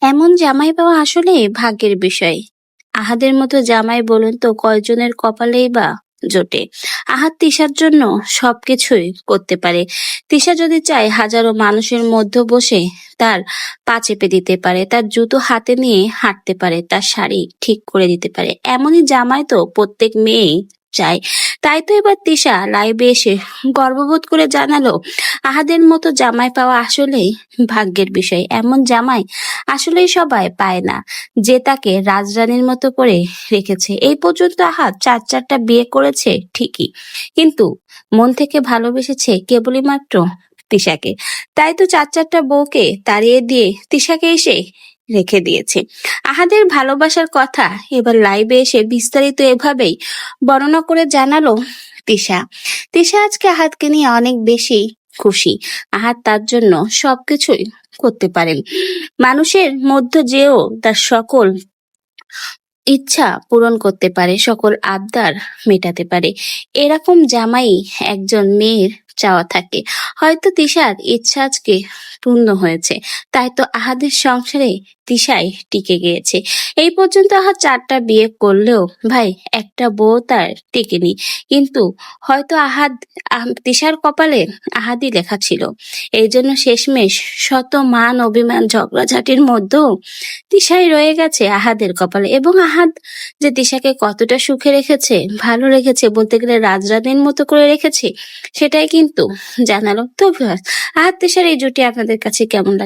এমন জামাই পাওয়া আসলে ভাগ্যের বিষয়। আহাদের মতো জামাই বলুন তো কয়জনের কপালেই বা জোটে। আহাদ তিশার জন্য সবকিছুই করতে পারে। তিশা যদি চায় হাজারো মানুষের মধ্যে বসে তার পা চেপে দিতে পারে, তার জুতো হাতে নিয়ে হাঁটতে পারে, তার শাড়ি ঠিক করে দিতে পারে। এমনই জামাই তো প্রত্যেক মেয়েই চায়। তাই তো এবার তিশা লাইভে এসে গর্ববোধ করে জানালো, আহাদের মতো জামাই পাওয়া আসলেই ভাগ্যের বিষয়। এমন জামাই আসলেই সবাই পায় না, যে তাকে রাজরানীর মতো করে রেখেছে। এই পর্যন্ত আহাদ চারটা বিয়ে করেছে ঠিকই, কিন্তু মন থেকে ভালোবেসেছে কেবলই মাত্র তিশাকে। তাই তো চারটা বউকে তাড়িয়ে দিয়ে তিশাকে এসে রেখে দিয়েছে। আহাদের ভালোবাসার কথা এবার লাইভে এসে বিস্তারিত এভাবেই বর্ণনা করে জানালো তিশা। তিশা আজকে আহাদকে নিয়ে অনেক বেশি খুশি। আহাদ তার জন্য সবকিছুই করতে পারেন। মানুষের মধ্যে যেও তার সকল ইচ্ছা পূরণ করতে পারে, সকল আবদার মেটাতে পারে। এরকম জামাই একজন মেয়ের চাওয়া থাকে। হয়তো তিশার ইচ্ছা আজকে পূর্ণ হয়েছে, তাই তো আহাদের সংসারে তিশাই টিকে গিয়েছে। এই পর্যন্ত আহাদ চারটা বিয়ে করলেও ভাই একটা বউ তার টেকেনি। কিন্তু হয়তো তিশার কপালে আহাদই লেখা ছিল। এই জন্য শেষমেশ শত মান অভিমান ঝগড়াঝাটির মধ্যেও তিশাই রয়ে গেছে আহাদের কপালে। এবং আহাদ যে তিশাকে কতটা সুখে রেখেছে, ভালো রেখেছে, বলতে গেলে রাজরানীর মতো করে রেখেছে, সেটাই কিন্তু জানালো। তো ভিউয়ার্স, আহাদ তিশার এই জুটি আপনাদের কাছে কেমন লাগে?